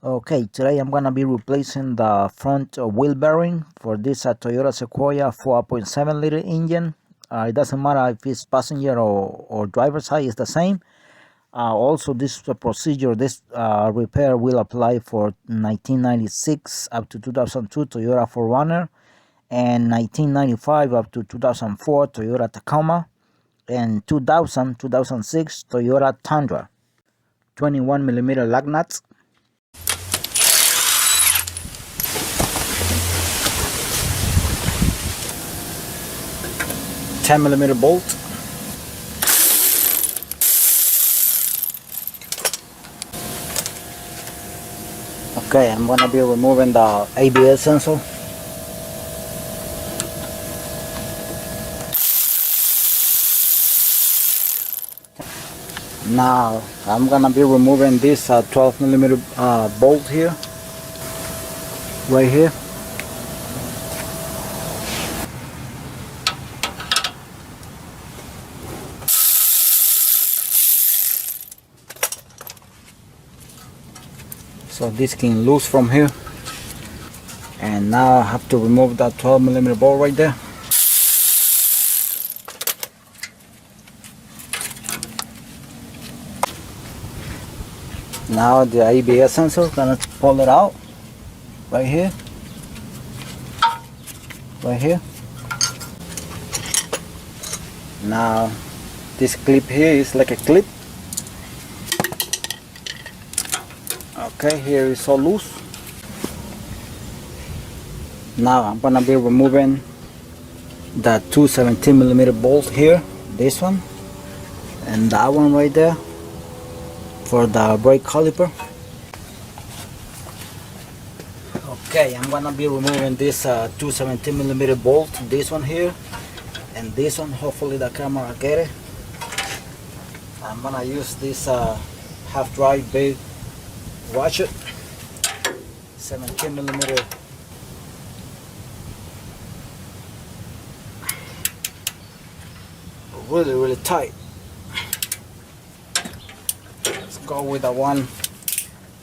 Okay, today I'm gonna be replacing the front wheel bearing for this Toyota Sequoia 4.7 liter engine. It doesn't matter if it's passenger or driver side, it's the same. Also, this procedure, this repair will apply for 1996 up to 2002 Toyota 4Runner and 1995 up to 2004 Toyota Tacoma and 2006 Toyota Tundra. 21mm lug nuts. 10mm bolt, okay. I'm gonna be removing the ABS sensor. Now I'm gonna be removing this 12mm bolt here, right here. So this can loose from here, and now I have to remove that 12mm bolt right there. Now the ABS sensor, gonna pull it out right here, right here. Now this clip here is like a clip. Okay, here is all loose. Now I'm gonna be removing the two 17mm bolts here, this one and that one right there for the brake caliper. Okay, I'm gonna be removing this two 17mm bolt, this one here and this one. Hopefully the camera get it. I'm gonna use this half dry big ratchet, 17mm. Really tight. Let's go with the one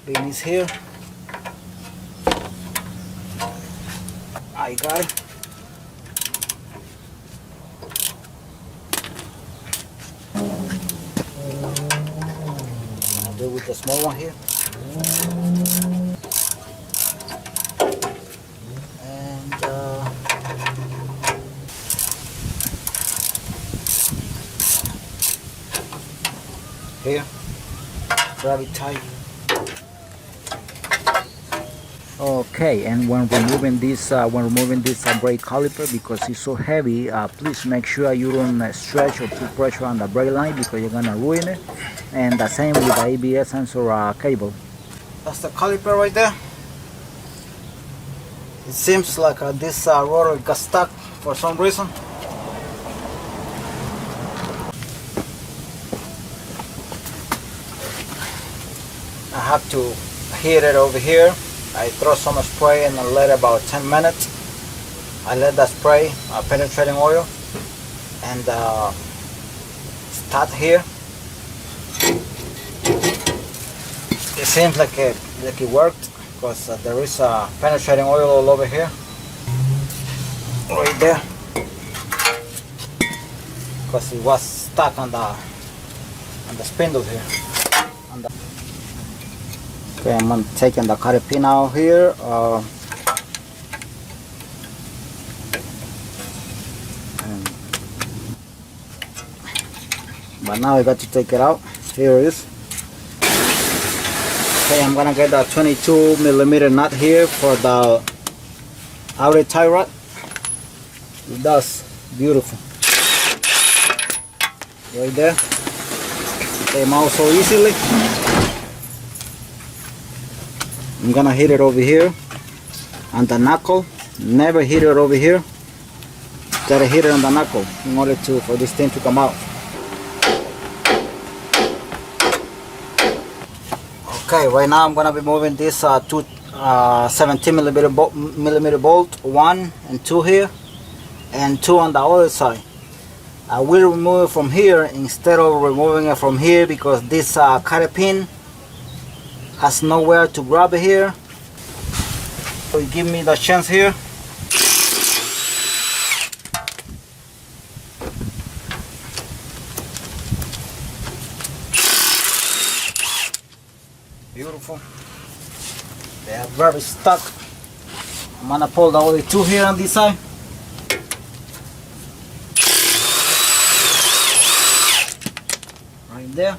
beneath here. I got it. I'll do with the small one here. And here, very tight. Okay, and when removing this brake caliper, because it's so heavy, please make sure you don't stretch or put pressure on the brake line, because you're gonna ruin it. And the same with the ABS sensor cable. That's the caliper right there. It seems like this rotor got stuck for some reason. I have to heat it over here. I throw some spray and I let it about 10 minutes. I let that spray penetrating oil and start here. It seems like it worked, because there is penetrating oil all over here, right there, because it was stuck on the spindle here. Okay, I'm taking the cotter pin out here. But now I got to take it out. Here it is. Okay, I'm gonna get the 22mm nut here for the outer tie rod. It does beautiful. Right there. Came out so easily. I'm gonna hit it over here on the knuckle. Never hit it over here. Gotta hit it on the knuckle in order for this thing to come out. Okay, right now I'm gonna be moving this two 17mm bolt, 1 and 2 here, and 2 on the other side. I will remove it from here instead of removing it from here, because this cotter pin has nowhere to grab it here, so it give me the chance here. Beautiful. They are very stuck. I'm gonna pull the other two here on this side. Right there.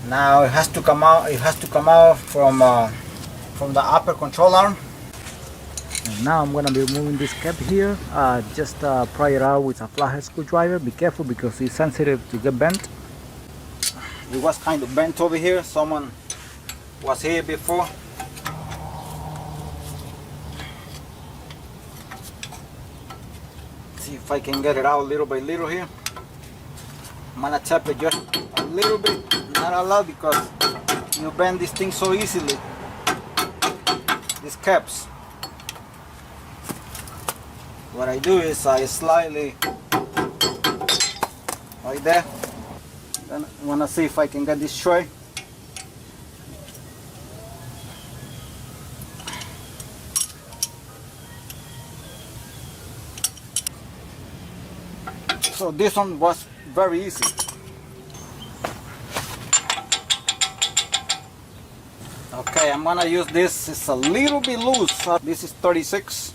Now it has to come out. It has to come out from the upper control arm. And now I'm gonna be removing this cap here. Just pry it out with a flathead screwdriver. Be careful because it's sensitive to get bent. It was kind of bent over here. Someone was here before. See if I can get it out little by little here. I'm gonna tap it just a little bit, not a lot, because you bend this thing so easily. These caps. What I do is I slightly, like that. Then I wanna see if I can get this tray. So this one was very easy. Okay, I'm gonna use this. It's a little bit loose. This is 36.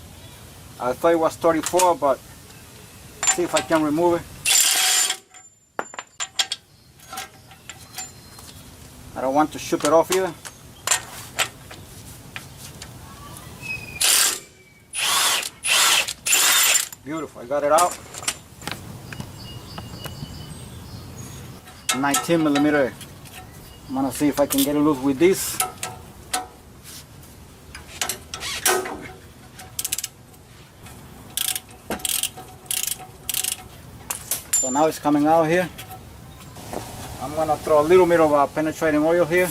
I thought it was 34, but see if I can remove it. I don't want to shoot it off either. Beautiful, I got it out. 19mm. I'm gonna see if I can get it loose with this. So now it's coming out here. I'm gonna throw a little bit of penetrating oil here.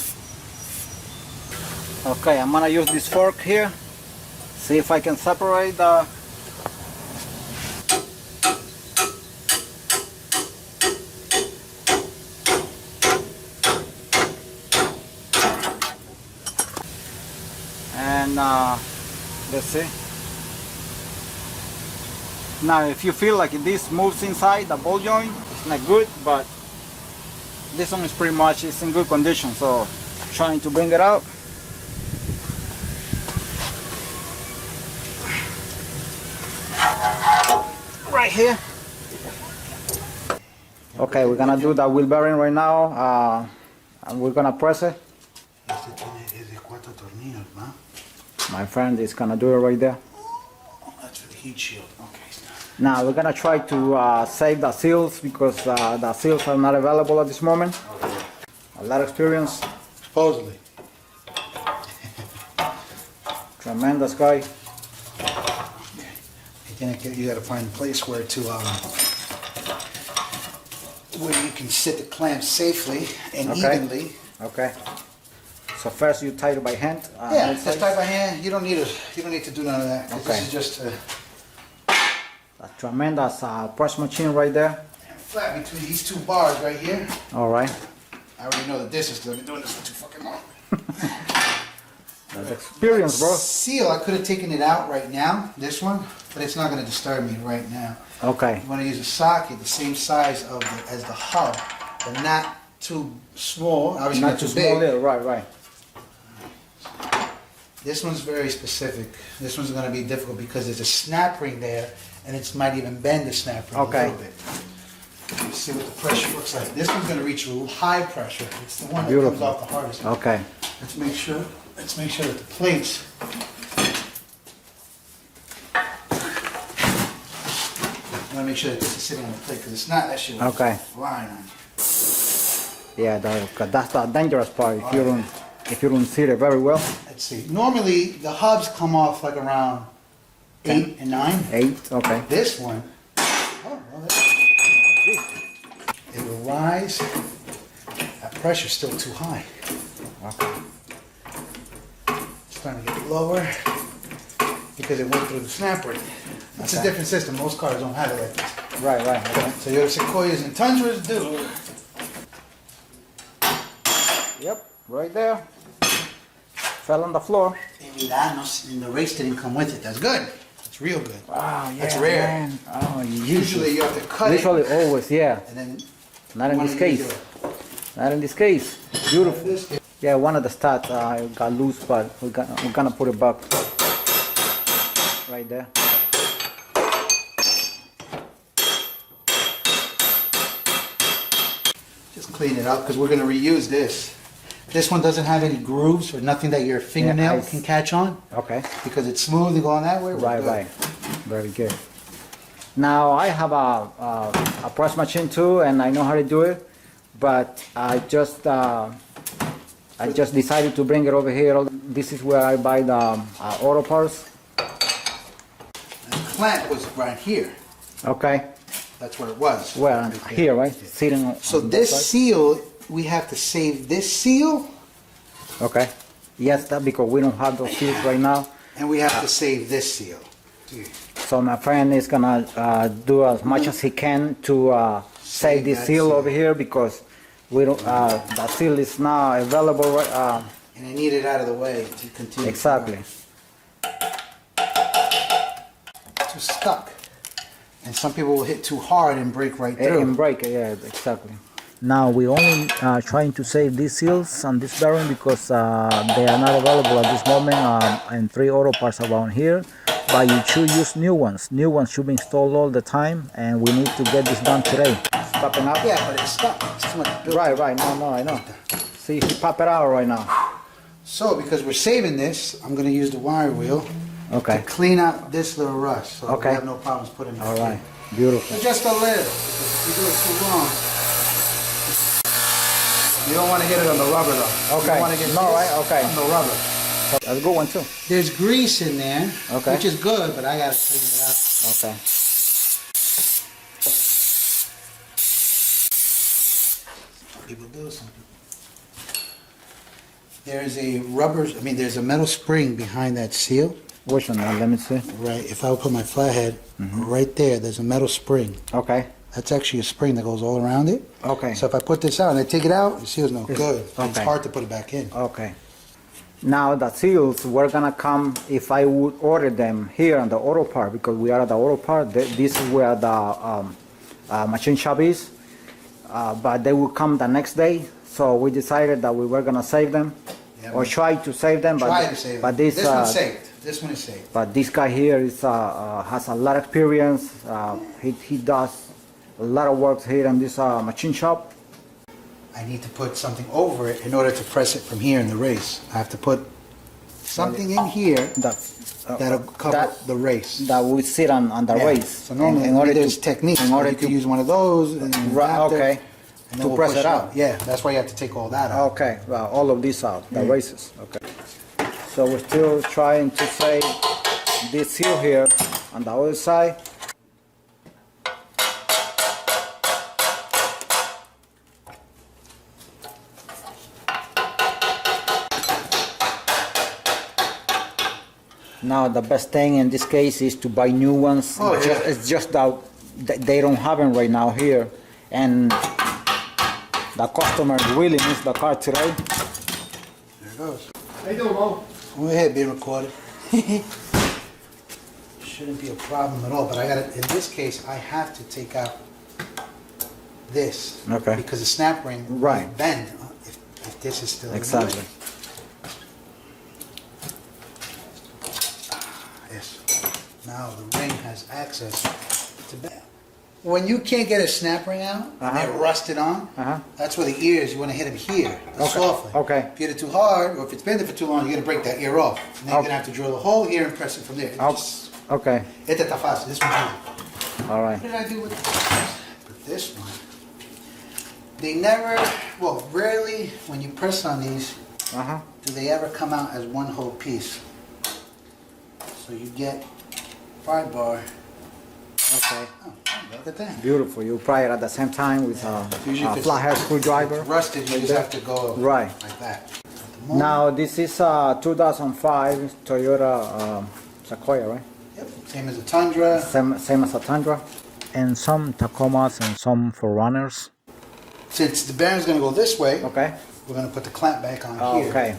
Okay, I'm gonna use this fork here. See if I can separate the and let's see. Now if you feel like this moves inside the ball joint, it's not good, but this one is pretty much it's in good condition, so trying to bring it out. Right here. Okay, we're gonna do the wheel bearing right now, and we're gonna press it. My friend is gonna do it right there. Oh, that's for the heat shield. Okay. Now we're gonna try to save the seals because the seals are not available at this moment. Okay. A lot of experience. Supposedly. Tremendous guy. Okay. You gotta find a place where you can sit the clamp safely and evenly. Okay. So first you tie it by hand. Yeah, just tie by hand. You don't need to do none of that. Okay. This is just a tremendous press machine right there. flat between these two bars right here. All right. I already know the distance because I've been doing this for too fucking long. That's experience, bro. Seal, I could have taken it out right now, this one, but it's not going to disturb me right now. Okay. You want to use a socket the same size as the hub, but not too small. Obviously Not too small, big. yeah, right. This one's very specific. This one's going to be difficult because there's a snap ring there, and it might even bend the snap ring a little bit. Let's see what the pressure looks like. This one's going to reach a high pressure. It's the one that comes off the hardest. Okay. Let's make sure that the plates. I want to make sure that this is sitting on the plate because it's not. That shit will flying on you. Yeah, that's the dangerous part if you don't see it very well. Let's see. Normally the hubs come off like around 8 and 9. 8, okay. This one, it will rise. That pressure's still too high. Okay. It's starting to get lower because it went through the snap ring. It's a different system. Most cars don't have it like this. Right, right. Okay. Toyota Sequoias and Tundras do. Yep, right there. Fell on the floor. And the race didn't come with it. That's good. It's real good. Wow, yeah, That's rare. man. Oh, Usually you have to cut usually it. always, yeah. And then Not in one this of you case. do it. Not in this case. Beautiful. This case. Yeah, one of the studs got loose, but we're gonna put it back right there. Just clean it up because we're going to reuse this. This one doesn't have any grooves or nothing that your fingernail can catch on Okay. because it's smooth and going that way. Right, right. Very good. Now I have a press machine too, and I know how to do it, but I just decided to bring it over here. This is where I buy the auto parts. The clamp was right here. Okay. That's where it was. Well, Right there. here, right? Sitting on So on this side. seal, we have to save this seal, Okay. Yes, that because we don't have those seals right now. and we have to save this seal. So my friend is gonna do as much as he can to save this that seal seal. over here because we don't. That seal is now available. And I need it out of the way to continue. Exactly. Too stuck. And some people will hit too hard and break right through. And break it. Yeah, exactly. Now we're only trying to save these seals on this bearing because they are not available at this moment in 3 auto parts around here. But you should use new ones. New ones should be installed all the time, and we need to get this done today. Popping out? Yeah, but it's stuck. It's too much built. Right, right. No, I know. See, he pop it out right now. So, because we're saving this, I'm going to use the wire wheel Okay. to clean out this little rust. So Okay. we have no problems putting it All right. in. Beautiful. Just a little. Because if you do it too long, you don't want to get it on the rubber though. Okay. You want to get No, this right, okay. on the rubber. That's a good one too. There's grease in there, Okay. which is good, but I got to clean it out. Okay. Some people do, some people. There's there's a metal spring behind that seal. Which one? Let me see. Right, if I would put my flathead right there's a metal spring. Okay. That's actually a spring that goes all around it. Okay. So if I put this out and I take it out, the seal's no good. It's okay. hard to put it back in. Okay. Now the seals were gonna come if I would order them here on the auto part because we are at the auto part. This is where the machine shop is, but they will come the next day. So we decided that we were gonna save them, Yeah, or try to save them. Try to save but it. this This one's saved. This one is saved. but this guy here is has a lot of experience. He does a lot of work here in this machine shop. I need to put something over it in order to press it from here in the race. I have to put something in here that'll cover the race. That will sit on the Yeah. race. So normally there's techniques. in order you could to use one of those and wrap it, okay. and then To we'll press push it out. Yeah, that's why you have to take all that out. Okay, well, all of these out, the races. Okay. So we're still trying to save this seal here on the other side. Now the best thing in this case is to buy new ones. Oh, yeah. It's just that they don't have them right now here, and the customer really needs the car today. There it goes. How you doing, Mo? Go ahead, being recorded. Shouldn't be a problem at all, but in this case, I have to take out this. Okay. Because the snap ring Right. might bend if this is still in the Exactly. way. Yes. Now the ring has access to bend. When you can't get a snap ring out, and they're rusted on, that's where the ears, you want to hit them here, softly. Okay. If you hit it too hard, or if it's bending for too long, you're going to break that ear off. And then you're going to have to drill a hole here and press it from there. Okay, Este está fácil, this one's easy. all right. What did I do with this one? They never, well, rarely, when you press on these, do they ever come out as one whole piece. So you get 5 bar. Okay. Oh, look at that. Beautiful. You pry it at the same time with a Usually if it's- flathead if screwdriver. it's rusted, you like just that. have to go Right. like that. At the moment- Now this is a 2005 Toyota Sequoia, right? Yep, same as the Tundra. Same as a Tundra. And some Tacomas and some Forerunners. Since the bearing's going to go this way, Okay. we're going to put the clamp back on here. Okay.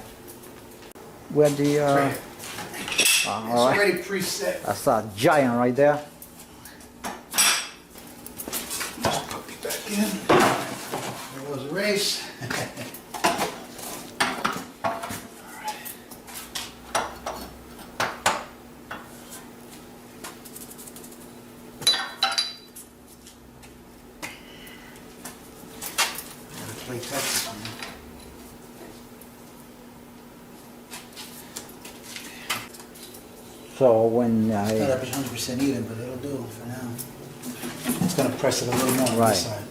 Where the It's all right. already preset. That's a giant right there. Just put it back in. There goes the race. Play Texas on it. So when It's not I 100% even, but it'll do for now. It's going to press it a little more on Right. this side.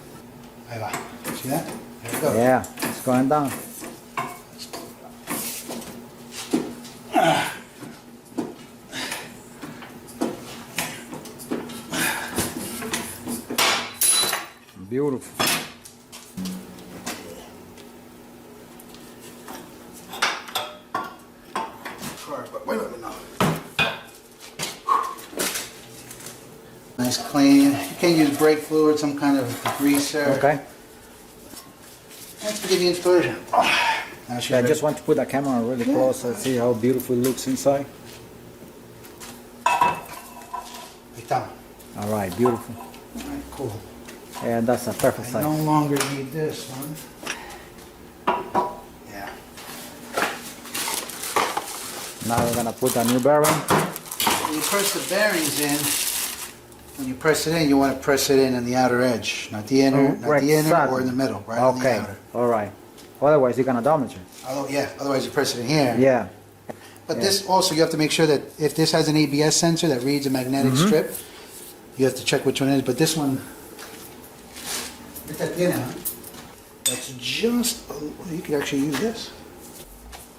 Ahí va. See that? There we go. yeah, it's going down. Beautiful. Sorry, but wait a minute now. Nice clean. You can use brake fluid, some kind of greaser. Okay. Let's begin the installation. Now she's Yeah, I ready. just want to put the camera really Yeah. close and see how beautiful it looks inside. Ahí está. All right, beautiful. All right, cool. And that's a perfect I size. no longer need this one. Yeah. Now we're gonna put a new bearing. When you press the bearings in, when you press it in, you want to press it in on the outer edge, not the inner, not Right, the inner exactly. or in the middle, right on the Okay, outer. all right. Otherwise, you're gonna damage it. Yeah, otherwise you press it in here. Yeah. But Yeah. this also, you have to make sure that if this has an ABS sensor that reads a magnetic Mm-hmm. strip, you have to check which one it is. But this one, that's just, you could actually use this.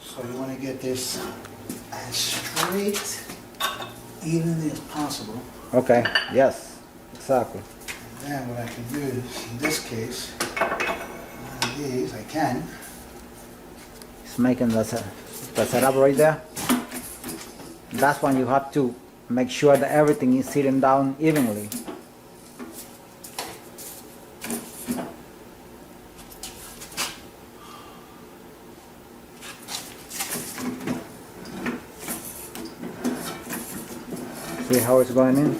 So you want to get this as straight, evenly as possible. Okay. Yes. Exactly. And then what I can use, in this case, one of these, I can. It's making the setup right there. That's when you have to make sure that everything is sitting down evenly. See how it's going in?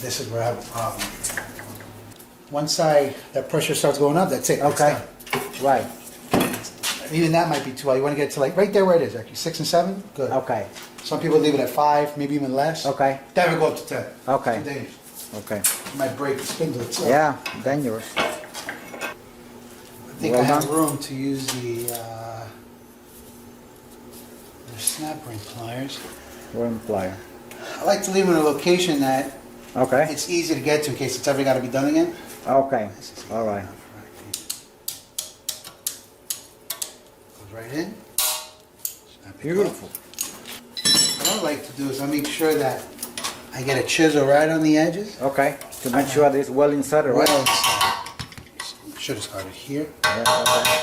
This is where I have a problem. Once that pressure starts going up, that's it. it's Okay. done. Right. Even that might be too high. You want to get to like right there where it is, actually 6 and 7. Good. Okay. Some people leave it at 5, maybe even less. Okay. Never go up to 10. Okay. Too dangerous. Okay. You might break the spindle itself. Yeah. Dangerous. I think Well I have done. room to use the snap ring pliers. Ring plier. I like to leave them in a location that Okay. it's easy to get to in case it's ever got to be done again. Okay. All right. Goes right in. Snap it Beautiful. up. What I like to do is I make sure that I get a chisel right on the edges. Okay. To make sure that it's well inserted, right? Well inside. Should have started here. Yeah, okay.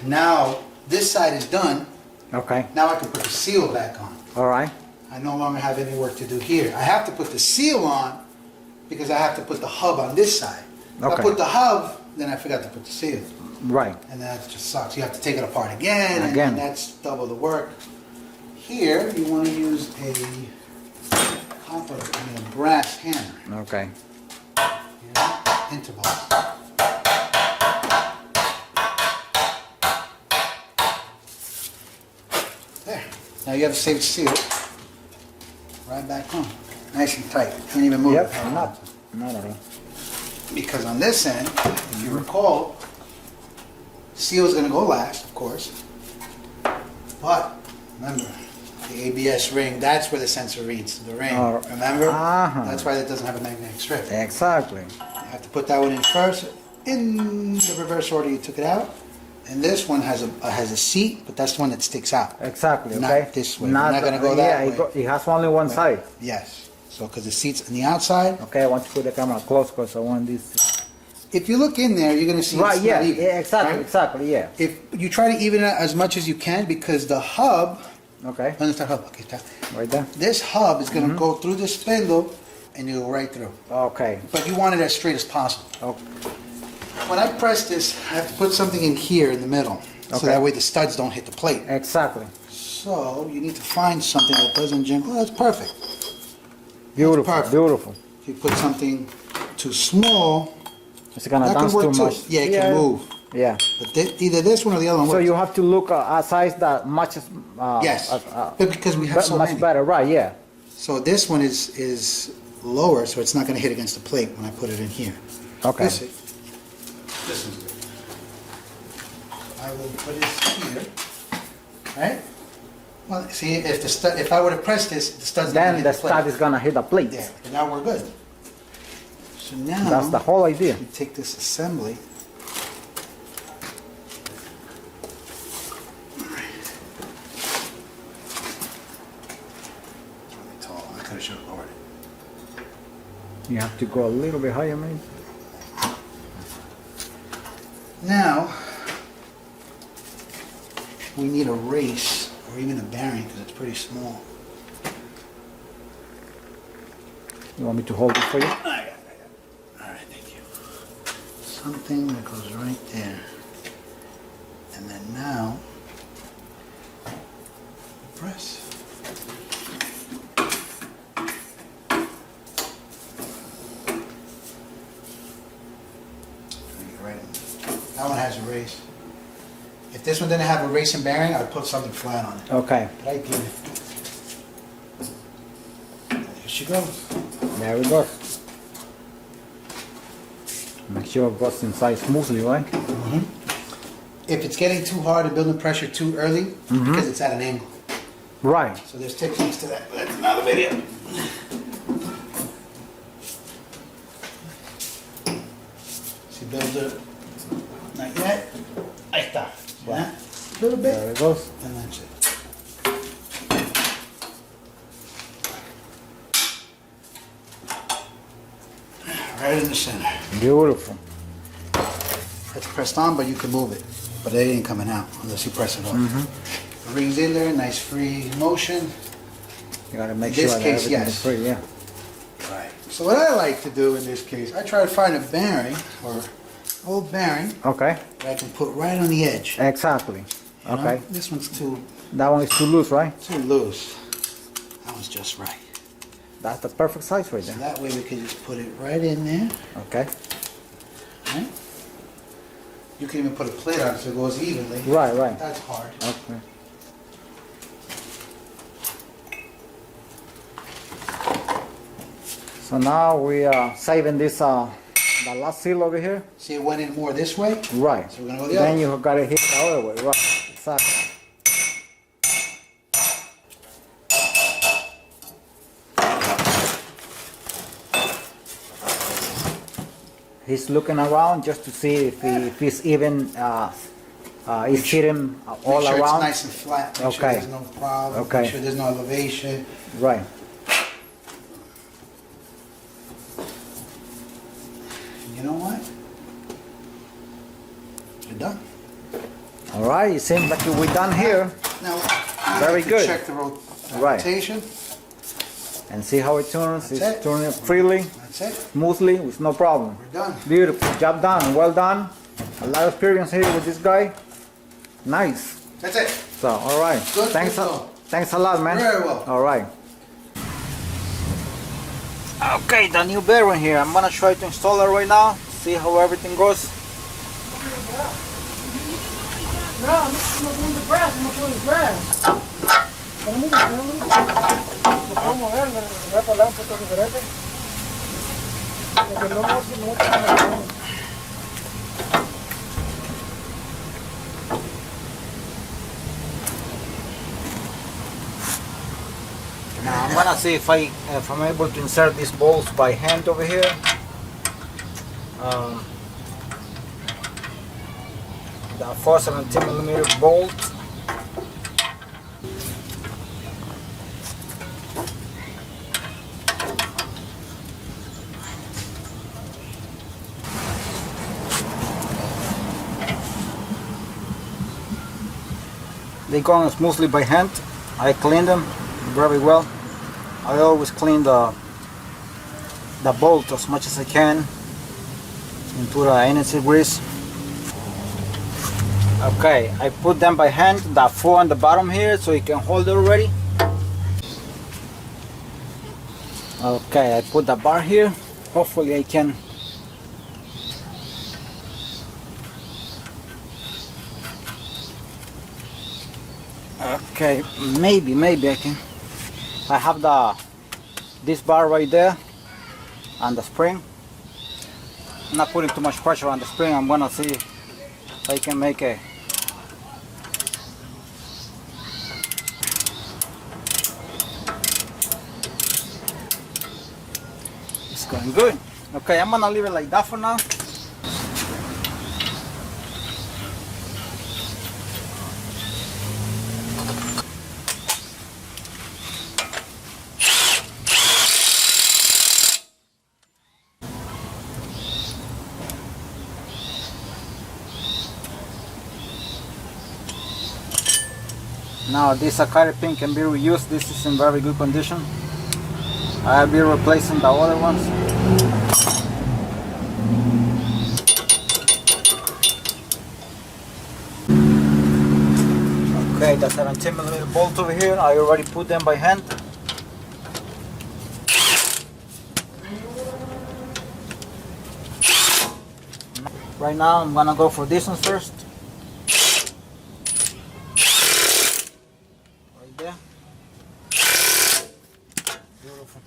Now, this side is done. Okay. Now I can put the seal back on. All right. I no longer have any work to do here. I have to put the seal on because I have to put the hub on this side. If I Okay. put the hub, then I forgot to put the seal. Right. And that just sucks. You have to take it apart again, Again. and that's double the work. Here, you want to use a copper, a brass hammer, Okay. intervals. There. Now you have to save the seal. Right back home. Nice and tight. Can't even move Yep. it. Not at all. Because on this end, if you recall, seal is going to go last, of course. But remember, the ABS ring, that's where the sensor reads, the ring. Remember? Uh-huh. That's why that doesn't have a magnetic strip. You Exactly. have to put that one in first, in the reverse order you took it out, And this one has a seat, but that's the one that sticks out. Exactly. Not Okay. this way. We're not gonna go that way. It has only one side. Yes. So because the seat's on the outside. Okay, I want to put the camera close because I want this. If you look in there, you're gonna see Right. it's Yeah. not even, Yeah. Exactly. right? Exactly. Yeah. If you try to even it as much as you can, because the hub, Okay. ¿dónde está el hub? Aquí está. Right there. This hub is gonna go through this spindle and you go right through. Okay. But you want it as straight as possible. Okay. When I press this, I have to put something in here in the middle, so Okay. that way the studs don't hit the plate. Exactly. So you need to find something that doesn't jingle. Oh, that's perfect. Beautiful. perfect. Beautiful. If you put something too small, It's gonna that can dance work too too. much. Yeah, it can move. Yeah. But either this one or the other one So works. you have to look a size that matches. Yes, but because we have so much many. better, right? Yeah. So this one is lower, so it's not going to hit against the plate when I put it in here. Okay. This is good. I will put it here, right? Well, see, if I were to press this, the stud's not Then going the to hit the stud plate. is gonna hit the plate. Yeah, but now we're good. So now That's the whole idea. you take this assembly. It's really tall. I could have should have lowered it. You have to go a little bit higher, maybe. Now, we need a race or even a bearing because it's pretty small. You want me to hold it for you? All right, thank you. Something that goes right there. And then now, press. Right in. That one has a race. If this one didn't have a race and bearing, I'd put something flat on it. Okay. But I did. There she goes. There we go. Make sure it goes inside smoothly, right? If it's getting too hard and building pressure too early, because it's at an angle. Right. So there's techniques to that, but that's another video. See, build it. Not yet. Ahí está. See that? A little There bit. it goes. And that's it. Right in the center. Beautiful. It's pressed on, but you can move it. But it ain't coming out unless you press it off. The ring's in there, nice free motion. You gotta make In sure this that case, everything yes. is free, yeah. Right. So what I like to do in this case, I try to find a bearing or old bearing Okay. that I can put right on the edge. Exactly. You know? Okay. This one's too That one is too loose, right? loose. That one's just right. That's the perfect size right So there. that way we can just put it right in there. Okay. Right? You can even put a plate on it so it goes evenly. Right, right. That's hard. Okay. So now we are saving this the last seal over here. See, it went in more this way. Right. So we're gonna go the Then other. you gotta hit the other way. Right. Exactly. He's looking around just to see if he's even is hitting all Make sure around. it's nice and flat. Make sure Okay. there's no problem. Okay. Make sure there's no elevation. Right. You know what? You're done. All right. It seems like we're done here. Now, Very you good. Check the Right. rotation. And see how it turns. That's It's it. turning freely, That's it. smoothly, with no problem. We're done. Beautiful. Job done. Well done. A lot of experience here with this guy. Nice. That's it. So, all right. Good, Thanks. good go. Thanks a lot, man. Very well. All right. Okay, the new bearing here. I'm gonna try to install it right now. See how everything goes. No, I'm not doing the grass, I'm not doing the grass. Pero mira, lo puedo mover, le voy a poner un poco diferente. Porque no. Now I'm gonna see if I'm able to insert these bolts by hand over here. the 417mm bolt. They go smoothly by hand. I clean them very well. I always clean the bolt as much as I can into the NC grease. Okay, I put them by hand, the 4 on the bottom here, so you can hold it already. Okay, I put the bar here. Hopefully I can. Okay, maybe I can. I have this bar right there and the spring. I'm not putting too much pressure on the spring. I'm gonna see if I can make it. It's going good. Okay, I'm gonna leave it like that for now. Now this Akari pin can be reused. This is in very good condition. I'll be replacing the other ones. Okay, the 17mm bolt over here, I already put them by hand. Right now I'm gonna go for this one first. Right there. Beautiful.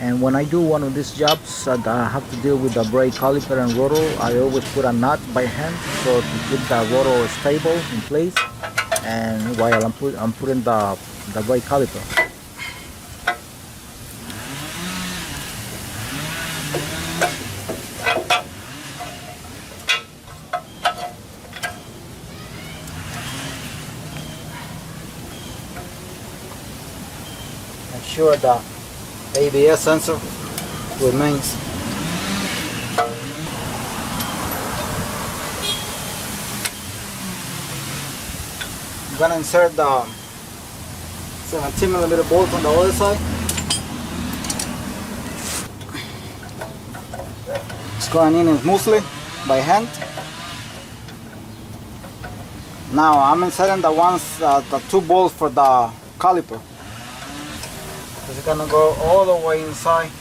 And when I do one of these jobs that I have to deal with the brake caliper and rotor, I always put a nut by hand so to keep the rotor stable in place, and while I'm putting the brake caliper. Make sure the ABS sensor remains. I'm gonna insert the 17mm bolt on the other side. It's going in smoothly by hand. Now I'm inserting the 2 bolts for the caliper. It's gonna go all the way inside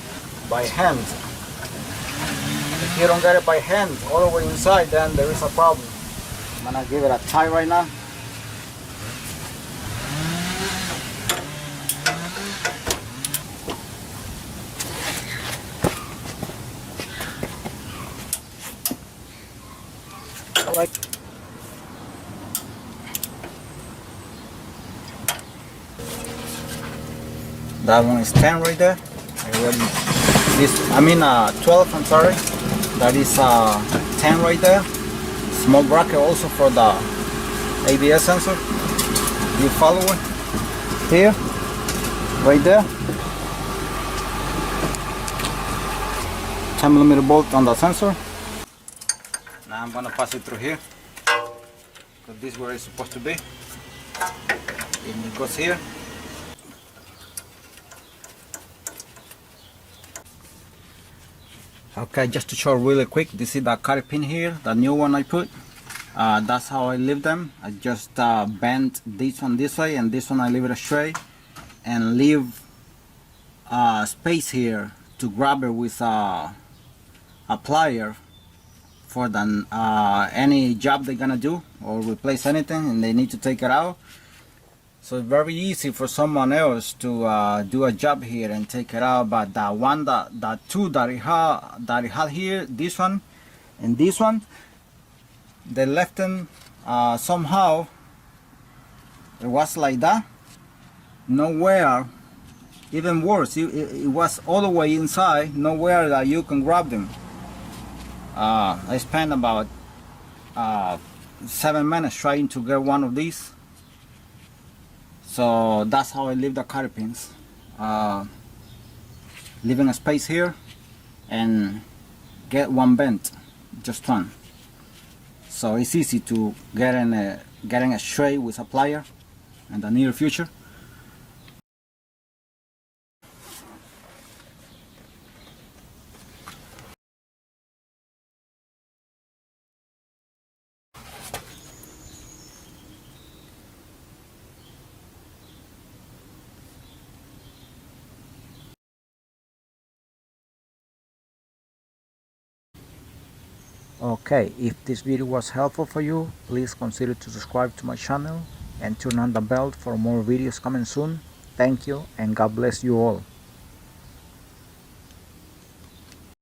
by hand. If you don't get it by hand all the way inside, then there is a problem. I'm gonna give it a tie right now. Like that one is 10 right there. 12, I'm sorry. That is 10 right there. Small bracket also for the ABS sensor. You follow it? Here, right there. 10mm bolt on the sensor. Now I'm gonna pass it through here, because this is where it's supposed to be. And it goes here. Okay, just to show really quick, this is the carry pin here, the new one I put. That's how I leave them. I just bend this one this way, and this one I leave it straight, and leave space here to grab it with a plier for any job they're gonna do or replace anything and they need to take it out. So it's very easy for someone else to do a job here and take it out. But the two that it had here, this one and this one, they left them somehow. It was like that. Nowhere. Even worse, it was all the way inside. Nowhere that you can grab them. I spent about 7 minutes trying to get one of these. So that's how I leave the cotter pins. Leaving a space here and get one bent, just one. So it's easy to getting a straight with a plier in the near future. Okay, if this video was helpful for you, please consider to subscribe to my channel and turn on the bell for more videos coming soon. Thank you and God bless you all.